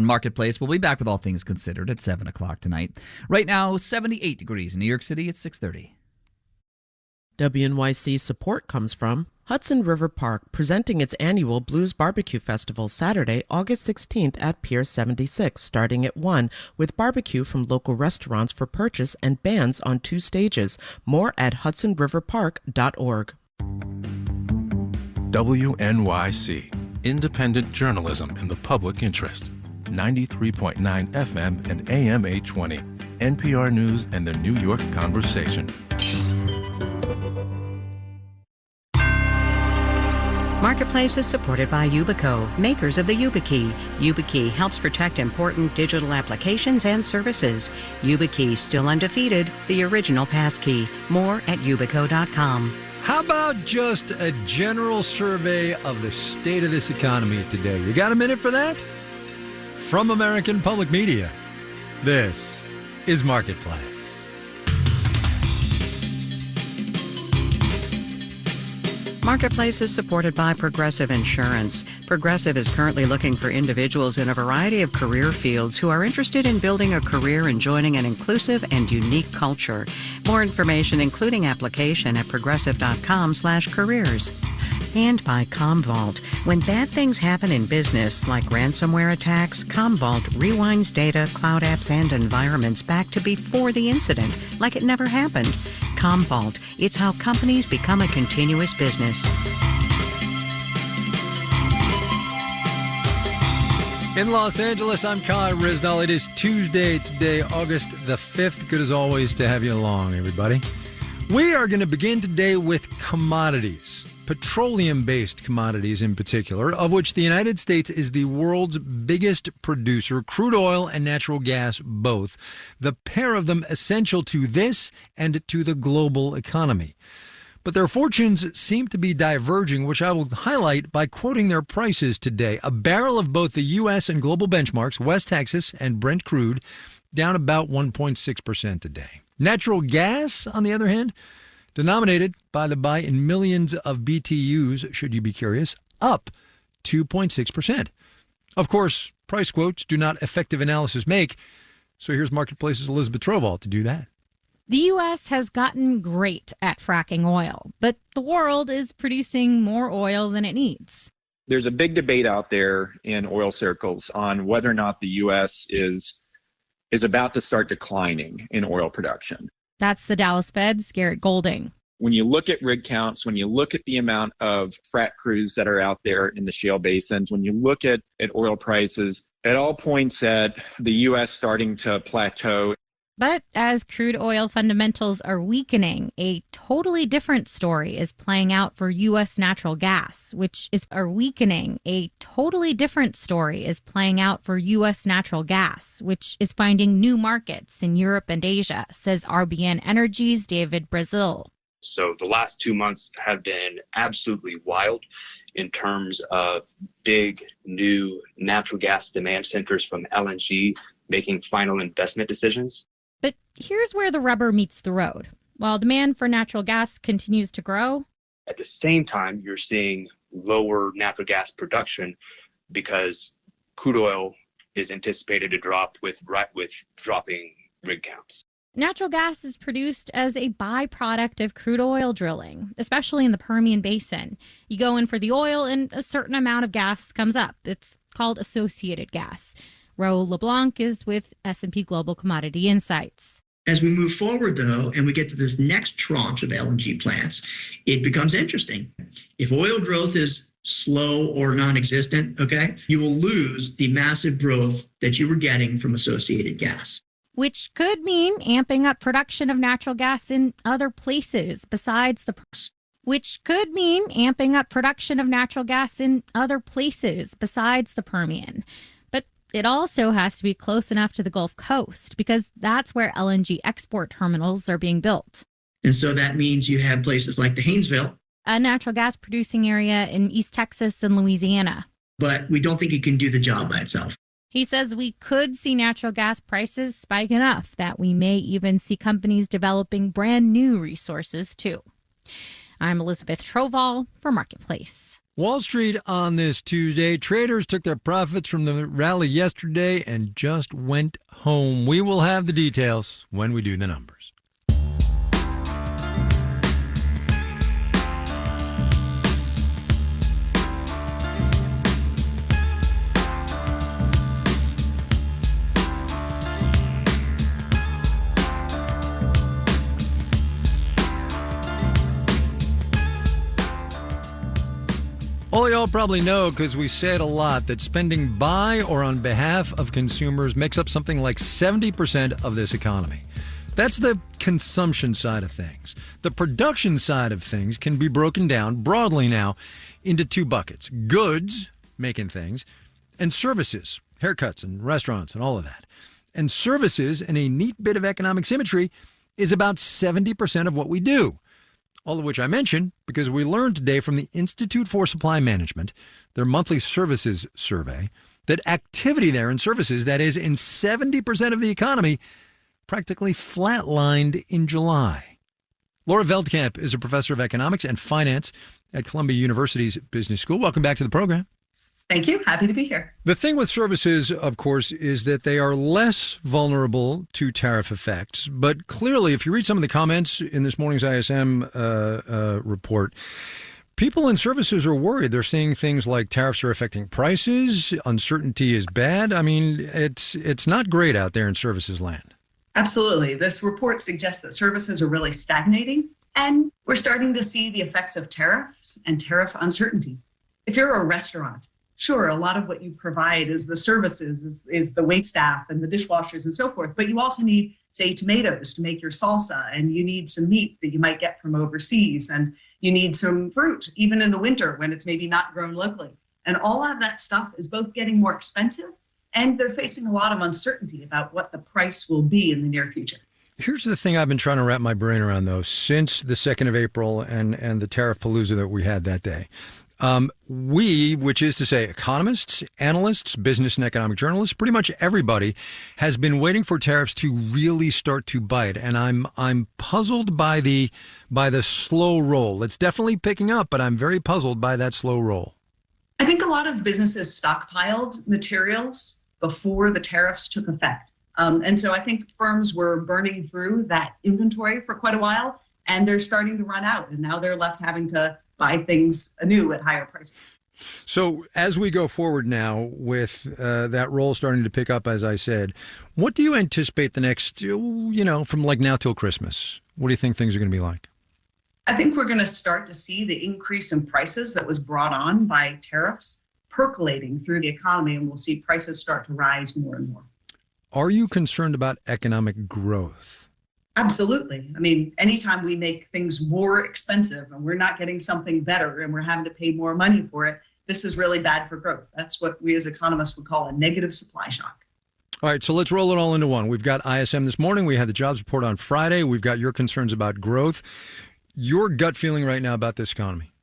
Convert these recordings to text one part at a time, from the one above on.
on Marketplace. We'll be back with All Things Considered at 7 o'clock tonight. Right now, 78 degrees in New York City at 6:30. WNYC support comes from Hudson River Park, presenting its annual Blues Barbecue Festival Saturday, August 16th at Pier 76, starting at 1, with barbecue from local restaurants for purchase and bands on 2 stages. More at hudsonriverpark.org. WNYC, independent journalism in the public interest. 93.9 FM and AM 820. NPR News and the New York Conversation. Marketplace is supported by Yubico, makers of the YubiKey. YubiKey helps protect important digital applications and services. YubiKey, still undefeated, the original passkey. More at yubico.com. How about just a general survey of the state of this economy today? You got a minute for that? From American Public Media, this is Marketplace. Marketplace is supported by Progressive Insurance. Progressive is currently looking for individuals in a variety of career fields who are interested in building a career and joining an inclusive and unique culture. More information, including application, at progressive.com/careers. And by Commvault. When bad things happen in business, like ransomware attacks, Commvault rewinds data, cloud apps, and environments back to before the incident, like it never happened. Commvault. It's how companies become a continuous business. In Los Angeles, I'm Kai Riznal. It is Tuesday today, August the 5th. Good as always to have you along, everybody. We are going to begin today with commodities, petroleum-based commodities in particular, of which the United States is the world's biggest producer, crude oil and natural gas both, the pair of them essential to this and to the global economy. But their fortunes seem to be diverging, which I will highlight by quoting their prices today. A barrel of both the U.S. and global benchmarks, West Texas and Brent crude, down about 1.6% today. Natural gas, on the other hand, denominated, by the by, in millions of BTUs, should you be curious, up 2.6%. Of course, price quotes do not effective analysis make, so here's Marketplace's Elizabeth Trovall to do that. The U.S. has gotten great at fracking oil, but the world is producing more oil than it needs. There's a big debate out there in oil circles on whether or not the U.S. is about to start declining in oil production. That's the Dallas Fed's Garrett Golding. When you look at rig counts, when you look at the amount of frac crews that are out there in the shale basins, when you look at oil prices, it all points at the U.S. starting to plateau. But as crude oil fundamentals are weakening, a totally different story is playing out for U.S. natural gas, which is finding new markets in Europe and Asia, says RBN Energy's David Brazil. So the last 2 months have been absolutely wild in terms of big new natural gas demand centers from LNG making final investment decisions. But here's where the rubber meets the road. While demand for natural gas continues to grow, at the same time, you're seeing lower natural gas production because crude oil is anticipated to drop with dropping rig counts. natural gas is produced as a byproduct of crude oil drilling, especially in the Permian Basin. You go in for the oil and a certain amount of gas comes up. It's called associated gas. Raul LeBlanc is with S&P Global Commodity Insights. As we move forward, though, and we get to this next tranche of LNG plants, it becomes interesting. If oil growth is slow or non-existent, you will lose the massive growth that you were getting from associated gas. Which could mean amping up production of natural gas in other places besides the Permian. But it also has to be close enough to the Gulf Coast because that's where LNG export terminals are being built. And so that means you have places like the Haynesville, a natural gas producing area in East Texas and Louisiana. But we don't think it can do the job by itself. He says we could see natural gas prices spike enough that we may even see companies developing brand new resources too. I'm Elizabeth Trovall for Marketplace. Wall Street on this Tuesday. Traders took their profits from the rally yesterday and just went home. We will have the details when we do the numbers. All y'all probably know, because we say it a lot, that spending by or on behalf of consumers makes up something like 70% of this economy. That's the consumption side of things. The production side of things can be broken down broadly now into two buckets: goods, making things, and services, haircuts and restaurants and all of that. And services, in a neat bit of economic symmetry, is about 70% of what we do. All of which I mention because we learned today from the Institute for Supply Management, their monthly services survey, that activity there in services, that is in 70% of the economy, practically flatlined in July. Laura Veldkamp is a professor of economics and finance at Columbia University's Business School. Welcome back to the program. Thank you. Happy to be here. The thing with services, of course, is that they are less vulnerable to tariff effects. But clearly, if you read some of the comments in this morning's ISM report, people in services are worried. They're seeing things like tariffs are affecting prices, uncertainty is bad. I mean, it's not great out there in services land. Absolutely. This report suggests that services are really stagnating, and we're starting to see the effects of tariffs and tariff uncertainty. If you're a restaurant, sure, a lot of what you provide is the services, is the waitstaff and the dishwashers and so forth. But you also need, say, tomatoes to make your salsa, and you need some meat that you might get from overseas, and you need some fruit, even in the winter when it's maybe not grown locally. And all of that stuff is both getting more expensive, and they're facing a lot of uncertainty about what the price will be in the near future. Here's the thing I've been trying to wrap my brain around, though, since the 2nd of April and the tariff palooza that we had that day. We, which is to say economists, analysts, business and economic journalists, pretty much everybody has been waiting for tariffs to really start to bite. And I'm puzzled by the slow roll. It's definitely picking up, but I'm very puzzled by that slow roll. I think a lot of businesses stockpiled materials before the tariffs took effect. And so I think firms were burning through that inventory for quite a while, and they're starting to run out. And now they're left having to buy things anew at higher prices. So as we go forward now with that roll starting to pick up, as I said, what do you anticipate the next, from like now till Christmas? What do you think things are going to be like? I think we're going to start to see the increase in prices that was brought on by tariffs percolating through the economy, and we'll see prices start to rise more and more. Are you concerned about economic growth? Absolutely. I mean, anytime we make things more expensive and we're not getting something better and we're having to pay more money for it, this is really bad for growth. That's what we as economists would call a negative supply shock. All right, so let's roll it all into one. We've got ISM this morning. We had the jobs report on Friday. We've got your concerns about growth. Your gut feeling right now about this economy?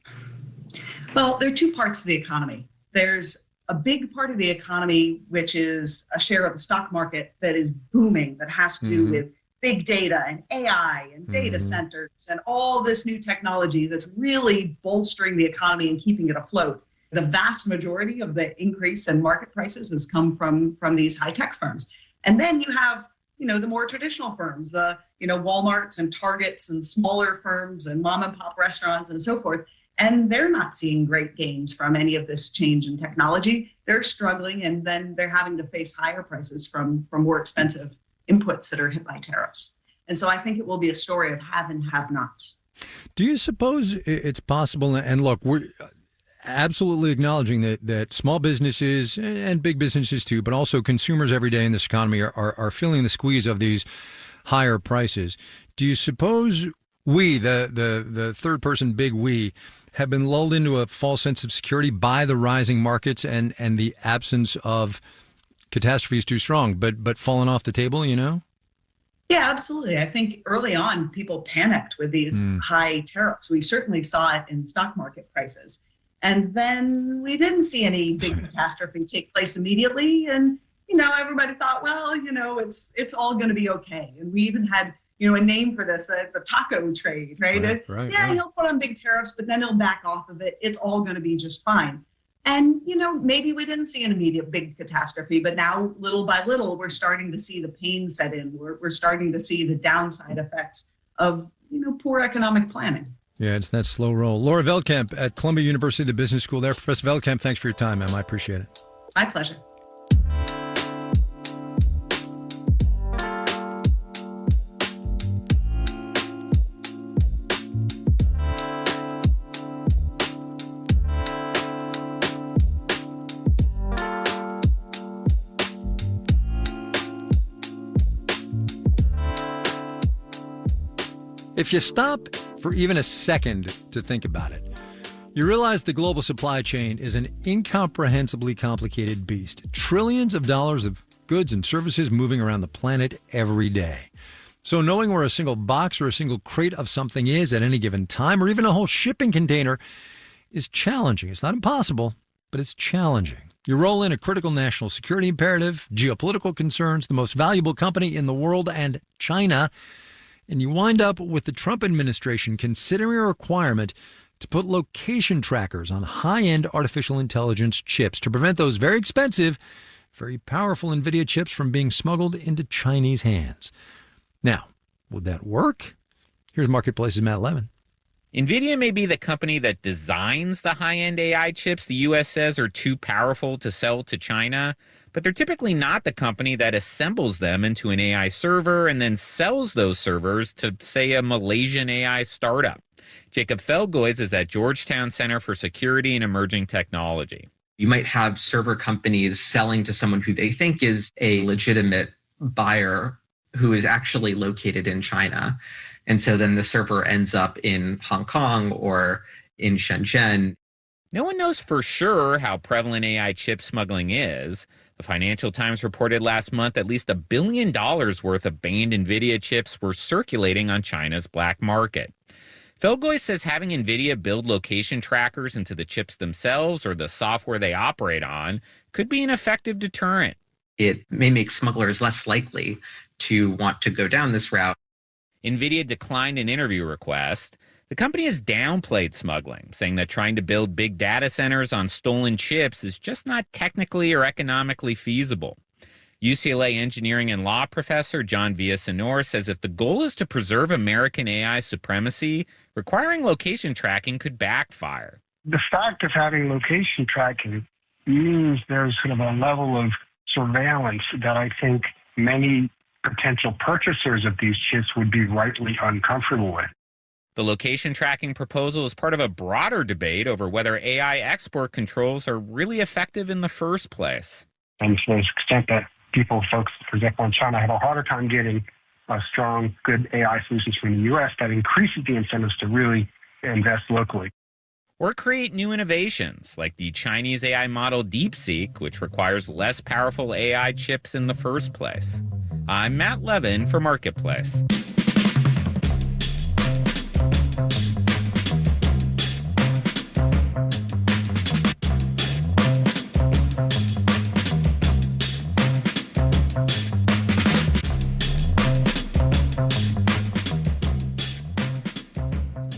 Well, there are two parts of the economy. There's a big part of the economy, which is a share of the stock market that is booming, that has to do with big data and AI and data centers and all this new technology that's really bolstering the economy and keeping it afloat. The vast majority of the increase in market prices has come from these high-tech firms. And then you have, the more traditional firms, Walmarts and Targets and smaller firms and mom and pop restaurants and so forth. And they're not seeing great gains from any of this change in technology. They're struggling, and then they're having to face higher prices from more expensive inputs that are hit by tariffs. And so I think it will be a story of have and have-nots. Do you suppose it's possible, and look, we're absolutely acknowledging that small businesses and big businesses too, but also consumers every day in this economy are feeling the squeeze of these higher prices. Do you suppose we, the third person big we, have been lulled into a false sense of security by the rising markets and the absence of catastrophe is too strong, but fallen off the table, Yeah, absolutely. I think early on, people panicked with these high tariffs. We certainly saw it in stock market prices. And then we didn't see any big catastrophe take place immediately. And, everybody thought, well, it's all going to be okay. And we even had, a name for this, the taco trade, right? Right. He'll put on big tariffs, but then he'll back off of it. It's all going to be just fine. And, maybe we didn't see an immediate big catastrophe, but now little by little, we're starting to see the pain set in. We're starting to see the downside effects of, poor economic planning. Yeah, it's that slow roll. Laura Veldkamp at Columbia University, the Business School there. Professor Veldkamp, thanks for your time, ma'am. I appreciate it. My pleasure. If you stop for even a second to think about it, you realize the global supply chain is an incomprehensibly complicated beast. Trillions of dollars of goods and services moving around the planet every day. So knowing where a single box or a single crate of something is at any given time, or even a whole shipping container, is challenging. It's not impossible, but it's challenging. You roll in a critical national security imperative, geopolitical concerns, the most valuable company in the world, and China, and you wind up with the Trump administration considering a requirement to put location trackers on high-end artificial intelligence chips to prevent those very expensive, very powerful NVIDIA chips from being smuggled into Chinese hands. Now, would that work? Here's Marketplace's Matt Levin. NVIDIA may be the company that designs the high-end AI chips the U.S. says are too powerful to sell to China, but they're typically not the company that assembles them into an AI server and then sells those servers to, say, a Malaysian AI startup. Jacob Feldgoys is at Georgetown Center for Security and Emerging Technology. You might have server companies selling to someone who they think is a legitimate buyer who is actually located in China. And so then the server ends up in Hong Kong or in Shenzhen. No one knows for sure how prevalent AI chip smuggling is. The Financial Times reported last month at least $1 billion worth of banned NVIDIA chips were circulating on China's black market. Feldgoys says having NVIDIA build location trackers into the chips themselves or the software they operate on could be an effective deterrent. It may make smugglers less likely to want to go down this route. NVIDIA declined an interview request. The company has downplayed smuggling, saying that trying to build big data centers on stolen chips is just not technically or economically feasible. UCLA engineering and law professor John Villasenor says if the goal is to preserve American AI supremacy, requiring location tracking could backfire. The fact of having location tracking means there's sort of a level of surveillance that I think many potential purchasers of these chips would be rightly uncomfortable with. The location tracking proposal is part of a broader debate over whether AI export controls are really effective in the first place. And to the extent that folks, for example, in China, have a harder time getting strong, good AI solutions from the U.S., that increases the incentives to really invest locally. Or create new innovations, like the Chinese AI model DeepSeek, which requires less powerful AI chips in the first place. I'm Matt Levin for Marketplace.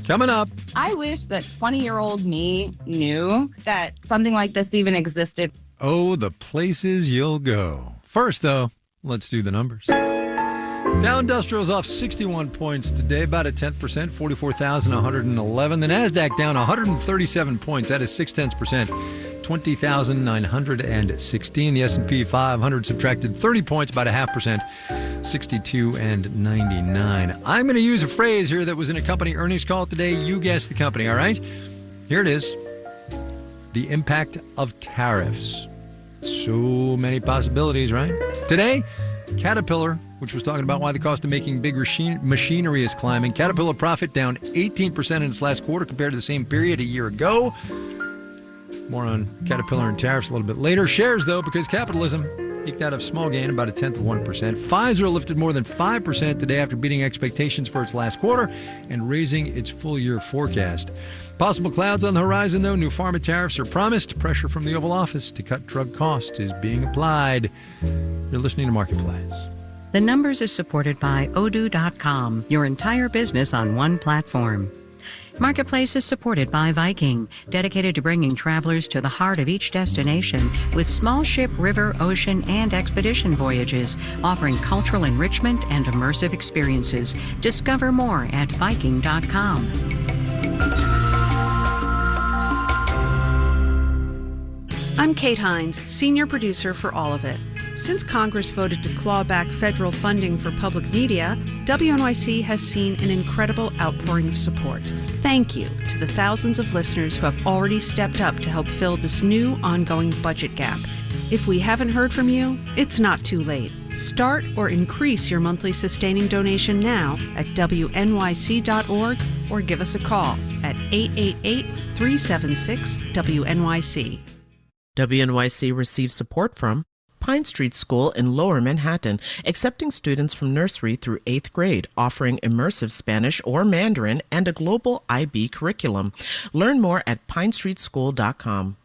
Coming up. I wish that 20-year-old me knew that something like this even existed. Oh, the places you'll go. First, though, let's do the numbers. Dow Industrial's off 61 points today, about a 10%, 44,111. The NASDAQ down 137 points, that is 0.6%, 20,916. The S&P 500 subtracted 30 points, about 0.5%, 62,99. I'm going to use a phrase here that was in a company earnings call today. You guess the company, all right? Here it is. The impact of tariffs. So many possibilities, right? Today, Caterpillar, which was talking about why the cost of making big machinery is climbing. Caterpillar profit down 18% in its last quarter compared to the same period a year ago. More on Caterpillar and tariffs a little bit later. Shares, though, because capitalism eked out a small gain, about 0.1%. Pfizer lifted more than 5% today after beating expectations for its last quarter and raising its full-year forecast. Possible clouds on the horizon, though. New pharma tariffs are promised. Pressure from the Oval Office to cut drug costs is being applied. You're listening to Marketplace. The Numbers is supported by Odoo.com, your entire business on one platform. Marketplace is supported by Viking, dedicated to bringing travelers to the heart of each destination with small ship, river, ocean, and expedition voyages, offering cultural enrichment and immersive experiences. Discover more at Viking.com. I'm Kate Hines, senior producer for All of It. Since Congress voted to claw back federal funding for public media, WNYC has seen an incredible outpouring of support. Thank you to the thousands of listeners who have already stepped up to help fill this new ongoing budget gap. If we haven't heard from you, it's not too late. Start or increase your monthly sustaining donation now at WNYC.org or give us a call at 888-376-WNYC. WNYC receives support from Pine Street School in Lower Manhattan, accepting students from nursery through 8th grade, offering immersive Spanish or Mandarin and a global IB curriculum. Learn more at pinestreetschool.com.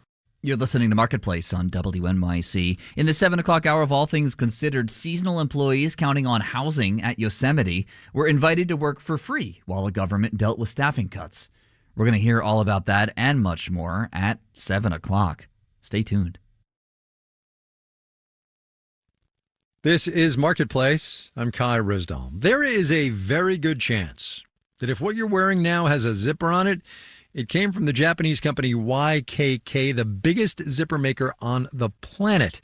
You're listening to Marketplace on WNYC. In the 7 o'clock hour of All Things Considered, seasonal employees counting on housing at Yosemite were invited to work for free while the government dealt with staffing cuts. We're going to hear all about that and much more at 7 o'clock. Stay tuned. This is Marketplace. I'm Kai Risdall. There is a very good chance that if what you're wearing now has a zipper on it, it came from the Japanese company YKK, the biggest zipper maker on the planet.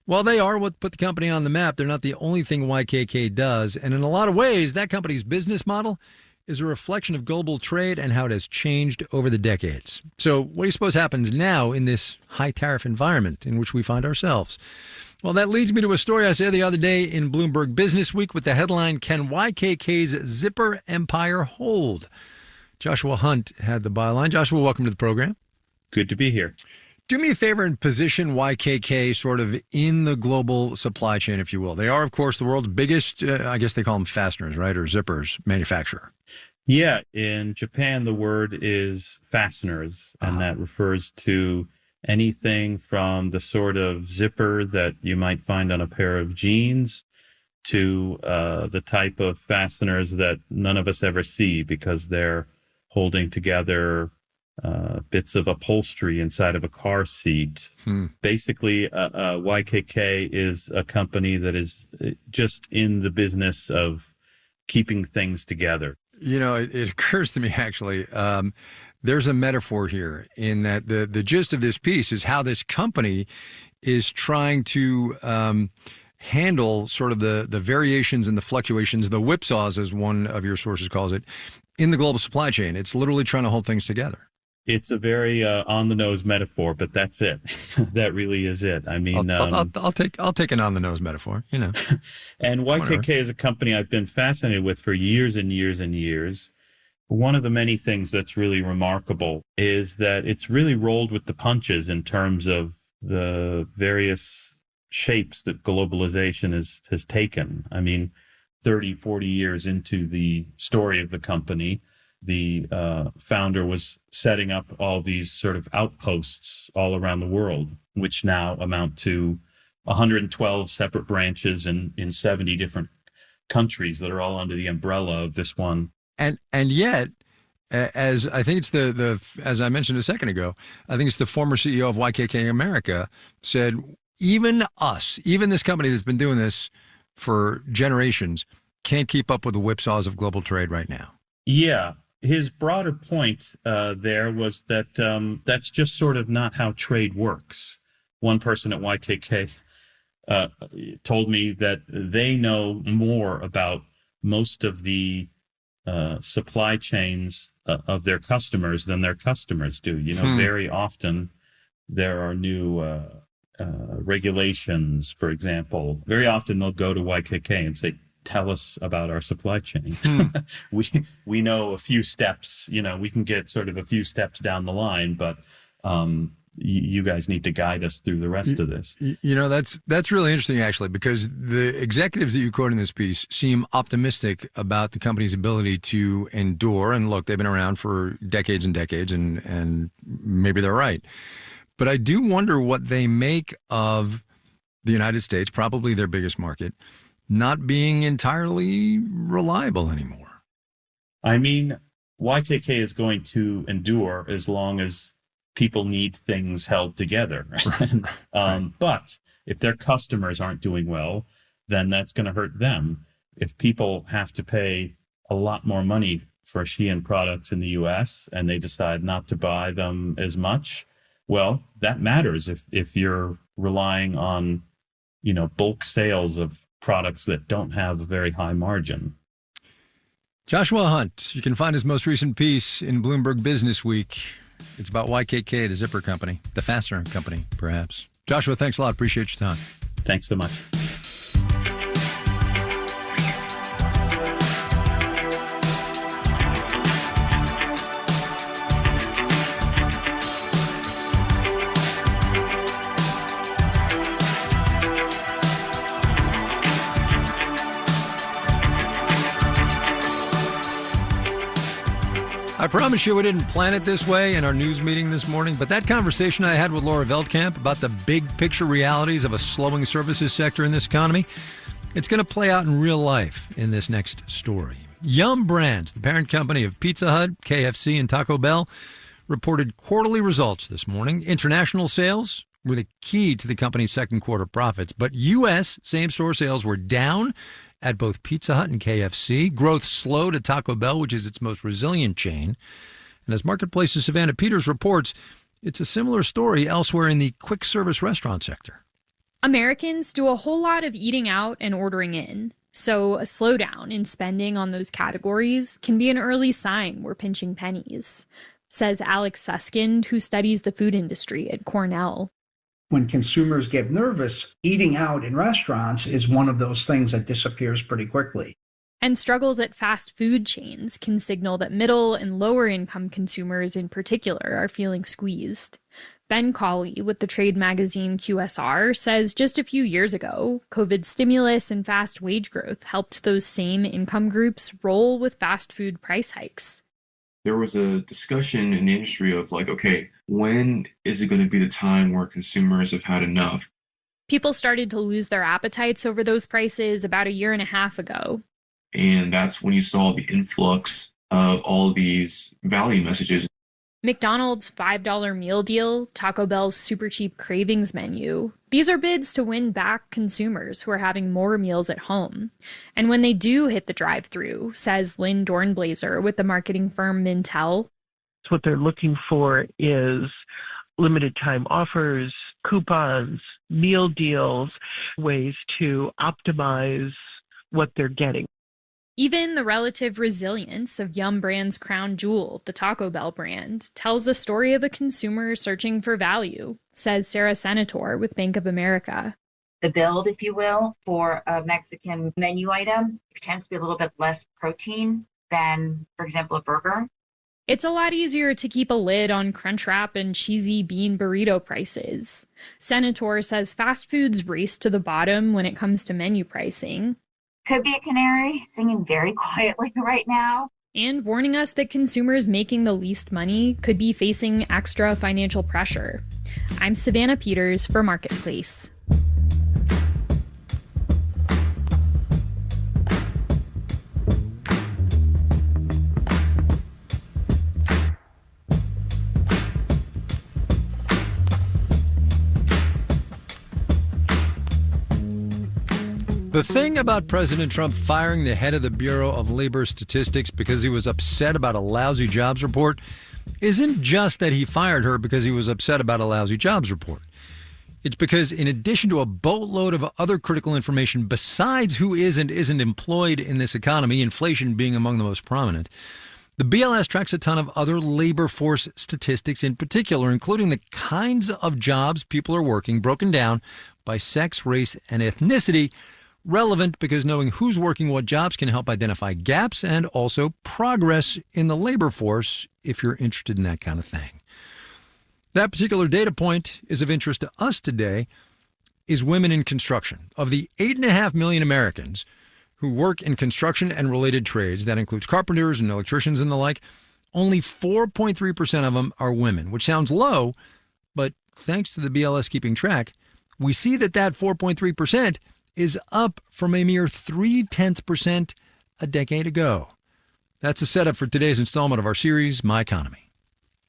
While they are what put the company on the map, they're not the only thing YKK does. And in a lot of ways, that company's business model is a reflection of global trade and how it has changed over the decades. So what do you suppose happens now in this high tariff environment in which we find ourselves? Well, that leads me to a story I saw the other day in Bloomberg Business Week with the headline, Can YKK's Zipper Empire Hold? Joshua Hunt had the byline. Joshua, welcome to the program. Good to be here. Do me a favor and position YKK sort of in the global supply chain, if you will. They are, of course, the world's biggest, I guess they call them fasteners, right, or zippers manufacturer. Yeah, in Japan, the word is fasteners, and that refers to anything from the sort of zipper that you might find on a pair of jeans to the type of fasteners that none of us ever see because they're holding together bits of upholstery inside of a car seat. Basically, YKK is a company that is just in the business of keeping things together. You know, it occurs to me, actually, there's a metaphor here in that the gist of this piece is how this company is trying to handle sort of the variations and the fluctuations, the whipsaws, as one of your sources calls it, in the global supply chain. It's literally trying to hold things together. It's a very on-the-nose metaphor, but that's it. That really is it. I mean, I'll take an on-the-nose metaphor, you know. And YKK is a company I've been fascinated with for years and years and years. One of the many things that's really remarkable is that it's really rolled with the punches in terms of the various shapes that globalization has taken. I mean, 30, 40 years into the story of the company, the founder was setting up all these sort of outposts all around the world, which now amount to 112 separate branches in 70 different countries that are all under the umbrella of this one. And yet, as I think it's as I mentioned a second ago, I think it's the former CEO of YKK America said, even this company that's been doing this for generations can't keep up with the whipsaws of global trade right now. Yeah. His broader point there was that that's just sort of not how trade works. One person at YKK told me that they know more about most of the supply chains of their customers than their customers do. You know, very often there are new regulations, for example. Very often they'll go to YKK and say, tell us about our supply chain. We know a few steps, you know, we can get sort of a few steps down the line, but you guys need to guide us through the rest of this. You know, that's really interesting, actually, because the executives that you quote in this piece seem optimistic about the company's ability to endure. And look, they've been around for decades and decades, and maybe they're right. But I do wonder what they make of the United States, probably their biggest market, not being entirely reliable anymore. I mean, YKK is going to endure as long as people need things held together. But if their customers aren't doing well, then that's going to hurt them. If people have to pay a lot more money for Shein products in the U.S. and they decide not to buy them as much, well, that matters if you're relying on, bulk sales of products that don't have a very high margin. Joshua Hunt, you can find his most recent piece in Bloomberg Business Week. It's about YKK, the zipper company, the fastener company, perhaps. Joshua, thanks a lot. Appreciate your time. Thanks so much. I promise you we didn't plan it this way in our news meeting this morning, but that conversation I had with Laura Veldkamp about the big picture realities of a slowing services sector in this economy, it's going to play out in real life in this next story. Yum Brands, the parent company of Pizza Hut, KFC, and Taco Bell, reported quarterly results this morning. International sales were the key to the company's second quarter profits, but U.S. same-store sales were down at both Pizza Hut and KFC. Growth slowed at Taco Bell, which is its most resilient chain. And as Marketplace's Savannah Peters reports, it's a similar story elsewhere in the quick service restaurant sector. Americans do a whole lot of eating out and ordering in. So a slowdown in spending on those categories can be an early sign we're pinching pennies, says Alex Suskind, who studies the food industry at Cornell. When consumers get nervous, eating out in restaurants is one of those things that disappears pretty quickly. And struggles at fast food chains can signal that middle and lower income consumers in particular are feeling squeezed. Ben Cawley with the trade magazine QSR says just a few years ago, COVID stimulus and fast wage growth helped those same income groups roll with fast food price hikes. There was a discussion in the industry of okay, when is it going to be the time where consumers have had enough? People started to lose their appetites over those prices about a year and a half ago. And that's when you saw the influx of all these value messages. McDonald's $5 meal deal, Taco Bell's super cheap cravings menu. These are bids to win back consumers who are having more meals at home. And when they do hit the drive-thru, says Lynn Dornblaser with the marketing firm Mintel, what they're looking for is limited time offers, coupons, meal deals, ways to optimize what they're getting. Even the relative resilience of Yum Brand's crown jewel, the Taco Bell brand, tells a story of a consumer searching for value, says Sarah Senator with Bank of America. The build, if you will, for a Mexican menu item tends to be a little bit less protein than, for example, a burger. It's a lot easier to keep a lid on Crunchwrap and cheesy bean burrito prices. Senator says fast foods race to the bottom when it comes to menu pricing. Could be a canary singing very quietly right now. And warning us that consumers making the least money could be facing extra financial pressure. I'm Savannah Peters for Marketplace. The thing about President Trump firing the head of the Bureau of Labor Statistics because he was upset about a lousy jobs report isn't just that he fired her because he was upset about a lousy jobs report. It's because in addition to a boatload of other critical information besides who is and isn't employed in this economy, inflation being among the most prominent, the BLS tracks a ton of other labor force statistics in particular, including the kinds of jobs people are working broken down by sex, race, and ethnicity. Relevant because knowing who's working what jobs can help identify gaps and also progress in the labor force if you're interested in that kind of thing. That particular data point is of interest to us today is women in construction. Of the 8.5 million Americans who work in construction and related trades, that includes carpenters and electricians and the like, only 4.3% of them are women, which sounds low, but thanks to the BLS keeping track, we see that 4.3% is up from a mere 0.3% a decade ago. That's a setup for today's installment of our series, My Economy.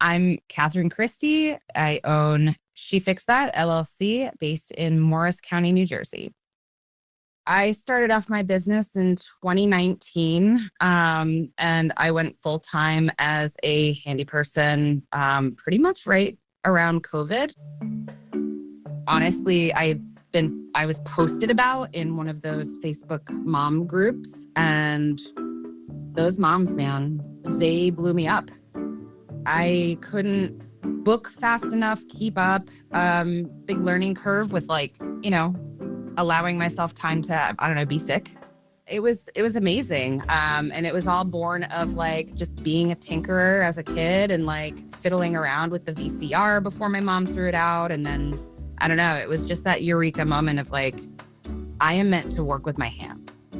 I'm Catherine Christie. I own She Fixed That, LLC, based in Morris County, New Jersey. I started off my business in 2019, and I went full-time as a handy person pretty much right around COVID. Honestly, I was posted about in one of those Facebook mom groups, and those moms, man, they blew me up. I couldn't book fast enough, keep up, big learning curve with allowing myself time to, be sick. It was amazing. And it was all born of just being a tinkerer as a kid and fiddling around with the VCR before my mom threw it out. And then, I don't know, it was just that eureka moment of I am meant to work with my hands.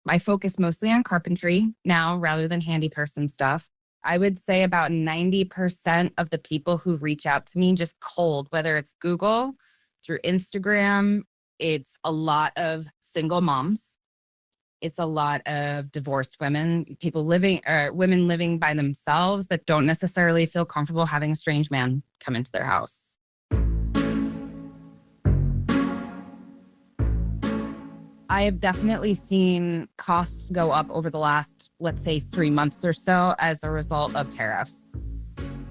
I focus mostly on carpentry now rather than handy person stuff. I would say about 90% of the people who reach out to me just cold, whether it's Google, through Instagram, it's a lot of single moms. It's a lot of divorced women, women living by themselves that don't necessarily feel comfortable having a strange man come into their house. I have definitely seen costs go up over the last, let's say, 3 months or so as a result of tariffs.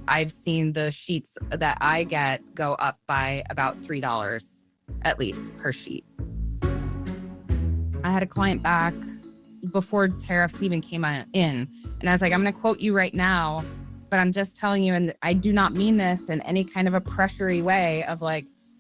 I've seen the sheets that I get go up by about $3 at least per sheet. I had a client back before tariffs even came in, and I was like, I'm going to quote you right now, but I'm just telling you, and I do not mean this in any kind of a pressury way of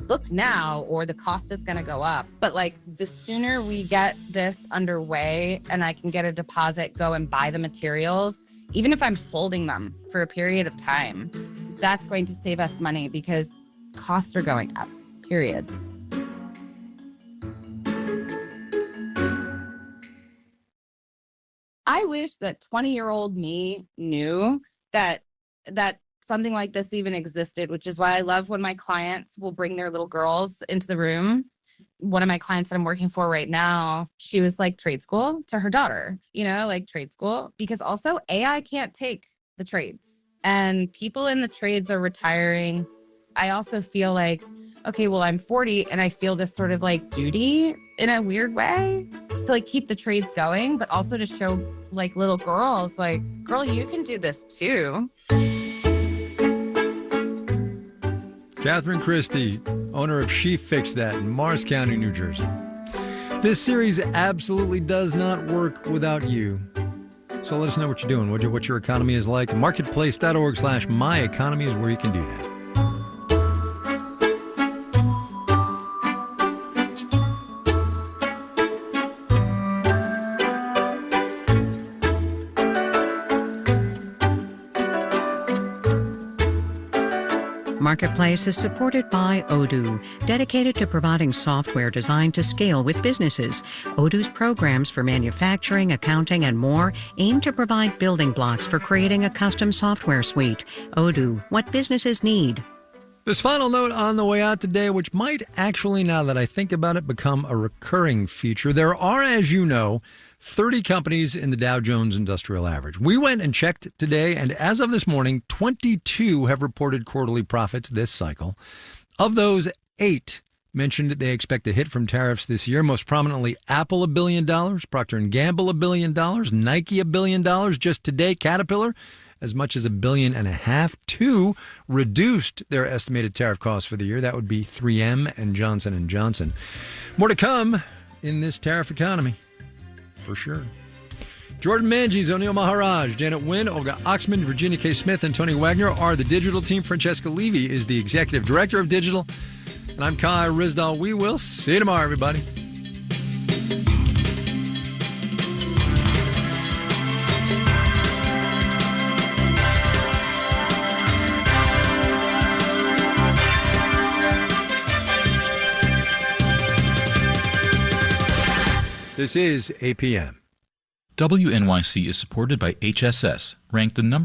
look now or the cost is going to go up. But the sooner we get this underway and I can get a deposit, go and buy the materials, even if I'm holding them for a period of time, that's going to save us money because costs are going up, period. I wish that 20-year-old me knew that something like this even existed, which is why I love when my clients will bring their little girls into the room. One of my clients that I'm working for right now, she was trade school to her daughter, trade school, because also AI can't take the trades and people in the trades are retiring. I also feel okay, well, I'm 40 and I feel this sort of duty in a weird way to keep the trades going, but also to show little girls, girl, you can do this too. Catherine Christie, owner of She Fixed That in Morris County, New Jersey. This series absolutely does not work without you. So let us know what you're doing, what your economy is like. Marketplace.org/myeconomy is where you can do that. Marketplace is supported by Odoo, dedicated to providing software designed to scale with businesses. Odoo's programs for manufacturing, accounting, and more aim to provide building blocks for creating a custom software suite. Odoo, what businesses need. This final note on the way out today, which might actually, now that I think about it, become a recurring feature. There are, as you know, 30 companies in the Dow Jones Industrial Average. We went and checked today, and as of this morning, 22 have reported quarterly profits this cycle. Of those, 8 mentioned they expect a hit from tariffs this year, most prominently Apple $1 billion, Procter & Gamble $1 billion, Nike $1 billion, just today Caterpillar as much as $1.5 billion. 2 reduced their estimated tariff costs for the year. That would be 3M and Johnson & Johnson. More to come in this tariff economy, for sure. Jordan Manges, O'Neill Maharaj, Janet Wynn, Olga Oxman, Virginia K. Smith, and Tony Wagner are the digital team. Francesca Levy is the executive director of digital. And I'm Kai Ryssdal. We will see you tomorrow, everybody. This is APM. WNYC is supported by HSS, ranked the #1